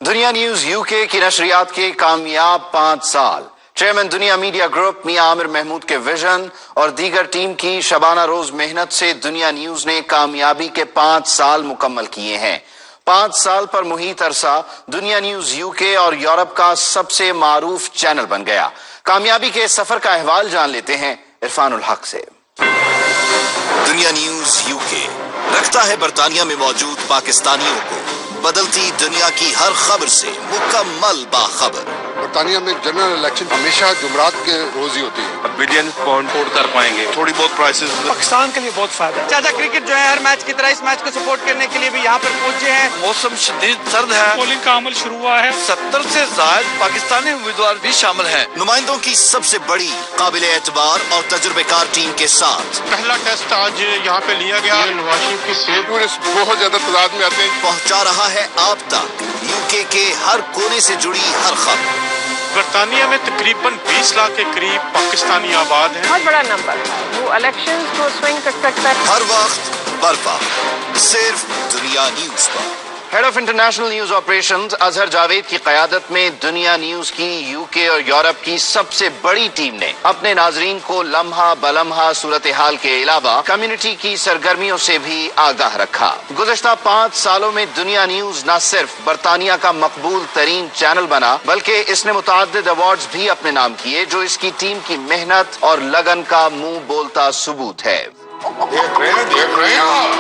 दुनिया news UK की नशरियात के कामयाब 5 साल। चेयरमैन दुनिया मीडिया ग्रुप मियां आमिर महमूद के विजन और दीगर टीम की शबाना रोज मेहनत से दुनिया न्यूज ने कामयाबी के 5 साल मुकम्मल किए हैं। 5 साल पर मुहित अरसा दुनिया न्यूज यूके और यूरोप का सबसे मारूफ चैनल बन गया। कामयाबी के सफर का अहवाल जान लेते हैं इरफानुल हक से। दुनिया न्यूज यूके रखता है बरतानिया में मौजूद पाकिस्तानियों को बदलती दुनिया की हर खबर से मुकम्मल बाखबर। बरतानिया में जनरल इलेक्शन हमेशा जुमरात के रोज ही होती है। बिलियन पाउंड फोड़ कर पाएंगे, थोड़ी बहुत प्राइसेस। पाकिस्तान के लिए बहुत फायदा है। ज्यादा क्रिकेट जो है हर मैच की तरह इस मैच को सपोर्ट करने के लिए भी यहाँ पर पहुंचे हैं। मौसम शदीद सर्द है, पोलिंग का अमल शुरू हुआ है। 70 से ज्यादा पाकिस्तानी उम्मीदवार भी शामिल हैं। नुमाइंदों की सबसे बड़ी काबिल एतबार और तजुर्बेकार टीम के साथ पहला टेस्ट आज यहाँ पे लिया गया। नवाज शरीफ की सेहत टूरिस्ट बहुत ज्यादा तादाद में आते हैं। पहुँचा रहा है आप तक यूके के हर कोने से जुड़ी हर खबर। बरतानिया में तकरीबन 20 लाख के करीब पाकिस्तानी आबाद हैं। बहुत बड़ा नंबर, वो इलेक्शंस को स्विंग कर सकता है। हर वक्त बर्पा सिर्फ दुनिया न्यूज पर। Head of international news operations Azhar Javed की क़यादत में दुनिया न्यूज की यूके और यूरोप की सबसे बड़ी टीम ने अपने नाजरीन को लम्हा बलम्हा सूरत हाल के अलावा कम्युनिटी की सरगर्मियों से भी आगाह रखा। गुज़श्ता 5 सालों में दुनिया न्यूज न सिर्फ बरतानिया का मकबूल तरीन चैनल बना बल्कि इसने मुतअद्दिद अवार्ड्स भी अपने नाम किए, जो इसकी टीम की मेहनत और लगन का मुंह बोलता सबूत है। देख रहे हैं और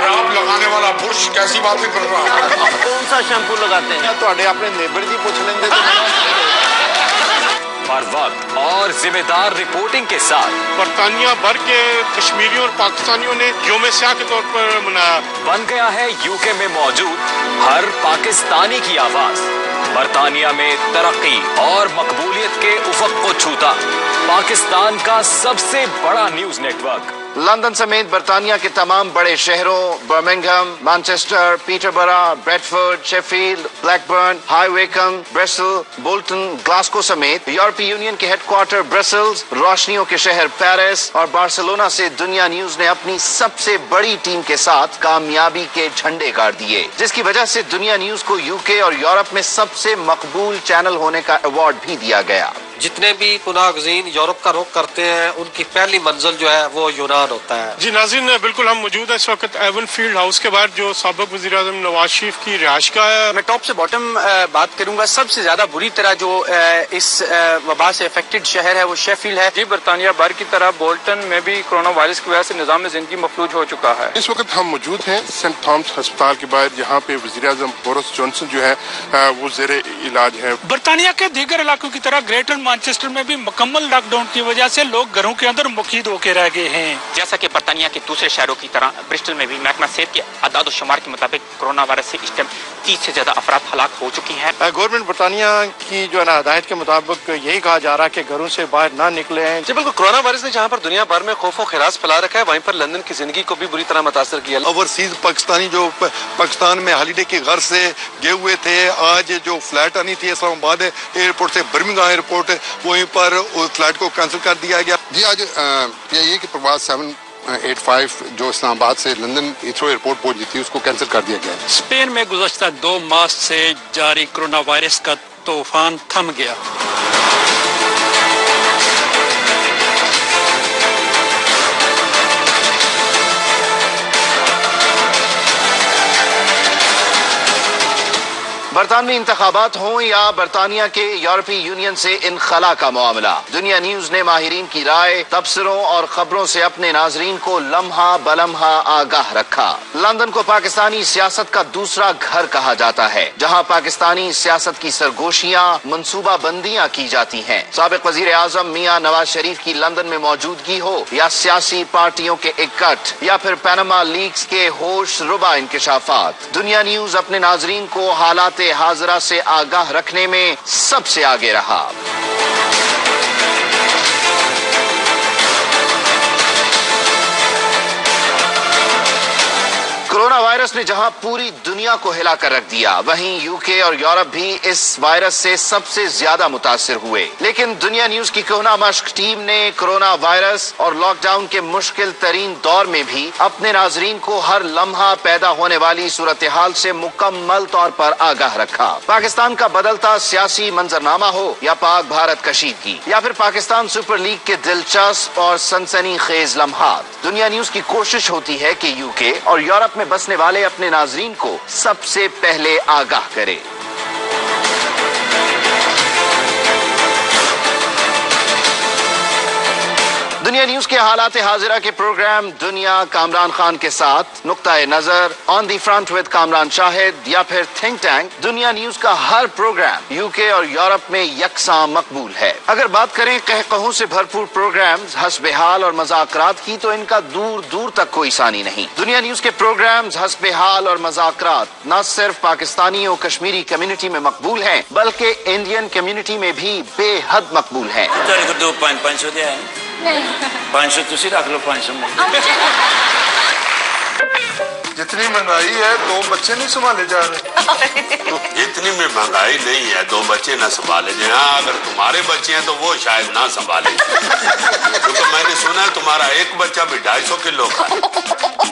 आप लगाने वाला बुर्श कैसी बातें कर रहा है। कौन सा शैम्पू लगाते हैं? तो अपने नेबर जी पूछ लेंगे। हर वक्त और जिम्मेदार रिपोर्टिंग के साथ बरतानिया भर के कश्मीरियों और पाकिस्तानियों ने यौम स्याह के तौर पर मनाया। बन गया है यूके में मौजूद हर पाकिस्तानी की आवाज। बरतानिया में तरक्की और मकबूलियत के उफक को छूता पाकिस्तान का सबसे बड़ा न्यूज नेटवर्क। लंदन समेत बरतानिया के तमाम बड़े शहरों Birmingham, Manchester, Peterborough, Bradford, Sheffield, Blackburn, High Wycombe, Brussels, Bolton, Glasgow समेत यूरोपीय यूनियन के हेडक्वार्टर ब्रसेल्स, रोशनियों के शहर पेरिस और बार्सिलोना से दुनिया न्यूज ने अपनी सबसे बड़ी टीम के साथ कामयाबी के झंडे गाड़ दिए, जिसकी वजह से दुनिया न्यूज को यूके और यूरोप में सबसे मकबूल चैनल होने का अवार्ड भी दिया गया। जितने भी पुनागज़ीन यूरोप का रुख करते हैं उनकी पहली मंजिल जो है वो यूनान होता है। जी नाज़रीन, बिल्कुल हम मौजूद हैं इस वक्त एवन फील्ड हाउस के बाहर, जो साबिक़ वज़ीर आज़म नवाज शरीफ की रिहाइशगाह है। मैं टॉप से बॉटम बात करूंगा। सबसे ज्यादा बुरी तरह जो इस वबा से अफेक्टेड शहर है वो शेफील्ड है। जी, बरतानिया भर की तरह बोल्टन में भी कोरोना वायरस की वजह से निज़ाम ज़िंदगी मफलूज हो चुका है। इस वक्त हम मौजूद हैं सेंट थॉमस अस्पताल के बाहर, जहाँ पे वज़ीर आज़म बोरिस जॉनसन जो है वो ज़ेरे इलाज है। बरतानिया के दीगर इलाकों की तरह ग्रेटर मैनचेस्टर में भी मुकम्मल लॉकडाउन की वजह से लोग घरों के अंदर मुकीद होकर रह गए हैं। जैसा कि बरतानिया के दूसरे शहरों की तरह ब्रिस्टल में भी महकमा सेहत के अदाद शुमार के मुताबिक कोरोना वायरस से इस टाइम 30 से ज्यादा अफराद हलाक हो चुकी हैं। गवर्नमेंट बरतानिया की जो है ना हदायत के मुताबिक यही कहा जा रहा है कि घरों से बाहर ना निकले हैं। जी बिल्कुल, कोरोना वायरस ने जहाँ पर दुनिया भर में खौफ व खिरास फैला रखा है, वहीं पर लंदन की जिंदगी को भी बुरी तरह मुतासर किया। ओवरसीज पाकिस्तानी जो पाकिस्तान में हॉलीडे के घर से गए हुए थे, आज जो फ्लाइट आनी थी इस्लामाबाद एयरपोर्ट से बर्मिंघम एयरपोर्ट, वहीं पर उस फ्लाइट को कैंसिल कर दिया गया। जी, आज ये कि प्रवास 785 जो इस्लामाबाद से लंदन हीथ्रो एयरपोर्ट पहुंची थी उसको कैंसिल कर दिया गया। स्पेन में गुज़श्ता 2 माह से जारी कोरोना वायरस का तूफान थम गया। बरतानवी इंतखाबात हों या बरतानिया के यूरोपीय यूनियन से इनखला का मामला, दुनिया न्यूज ने माहिरीन की राय, तबसरों और खबरों से अपने नाजरीन को लम्हा बलम्हा आगाह रखा। लंदन को पाकिस्तानी सियासत का दूसरा घर कहा जाता है, जहां पाकिस्तानी सियासत की सरगोशियां, मंसूबा बंदियां की जाती हैं। साबिक़ वज़ीर आज़म मियां नवाज शरीफ की लंदन में मौजूदगी हो या सियासी पार्टियों के इकट्ठ या फिर पैनामा लीक्स के होश रुबा इंकशाफात, दुनिया न्यूज अपने नाजरीन को हालात हाजरा से आगाह रखने में सबसे आगे रहा। कोरोना कोरोना वायरस ने जहां पूरी दुनिया को हिला कर रख दिया, वहीं यूके और यूरोप भी इस वायरस से सबसे ज्यादा मुतासिर हुए। लेकिन दुनिया न्यूज की कोहना मश्क टीम ने कोरोना वायरस और लॉकडाउन के मुश्किल तरीन दौर में भी अपने नाजरीन को हर लम्हा पैदा होने वाली सूरत हाल से मुकम्मल तौर पर आगाह रखा। पाकिस्तान का बदलता सियासी मंजरनामा हो या पाक भारत कशीदगी या फिर पाकिस्तान सुपर लीग के दिलचस्प और सनसनीखेज लम्हात, दुनिया न्यूज की कोशिश होती है कि यूके और यूरोप में बसने वाले अपने नाजरीन को सबसे पहले आगाह करे। दुनिया न्यूज के हालात हाजिरा के प्रोग्राम दुनिया कामरान खान के साथ नुक्ता नजर, on the front with Kamran Shahid या फिर थिंक टैंक, दुनिया न्यूज का हर प्रोग्राम यूके और यूरोप में यकसां मकबूल है। अगर बात करें कहकहों से भरपूर प्रोग्राम्स, हस्बेहाल और मजाकरात की, तो इनका दूर दूर तक कोई सानी नहीं। दुनिया न्यूज के प्रोग्राम्स, हस्बेहाल और मजाकरात न सिर्फ पाकिस्तानी और कश्मीरी कम्युनिटी में मकबूल हैं, बल्कि इंडियन कम्युनिटी में भी बेहद मकबूल हैं। 500 तुसी रख लो, 500 जितनी महंगाई है 2 बच्चे नहीं संभाले जा रहे। इतनी में महंगाई नहीं है 2 बच्चे ना संभाले जाए। हाँ, अगर तुम्हारे बच्चे हैं तो वो शायद ना संभाले, क्योंकि मैंने सुना है तुम्हारा एक बच्चा भी 250 किलो का।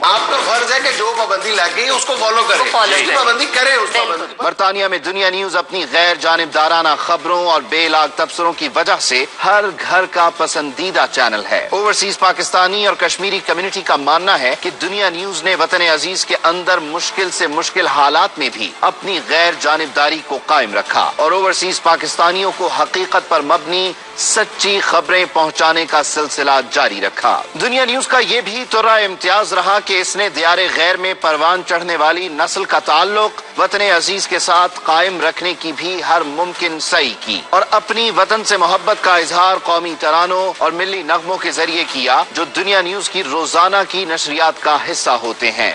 आपका फर्ज है कि जो पाबंदी लग गई उसको फॉलो करें, पाबंदी करें उस पाबंदी। बरतानिया में दुनिया न्यूज अपनी गैर जानिबदाराना खबरों और बेलाग तबसरों की वजह से हर घर का पसंदीदा चैनल है। ओवरसीज पाकिस्तानी और कश्मीरी कम्युनिटी का मानना है कि दुनिया न्यूज ने वतन अजीज के अंदर मुश्किल से मुश्किल हालात में भी अपनी गैर जानिबदारी को कायम रखा और ओवरसीज पाकिस्तानियों को हकीकत पर मबनी सच्ची खबरें पहुंचाने का सिलसिला जारी रखा। दुनिया न्यूज का ये भी तुर्रा इम्तियाज रहा कि इसने दियारे गैर में परवान चढ़ने वाली नस्ल का ताल्लुक वतन अजीज के साथ कायम रखने की भी हर मुमकिन सही की और अपनी वतन से मोहब्बत का इजहार कौमी तरानों और मिली नगमों के जरिए किया, जो दुनिया न्यूज की रोजाना की नशरियात का हिस्सा होते हैं।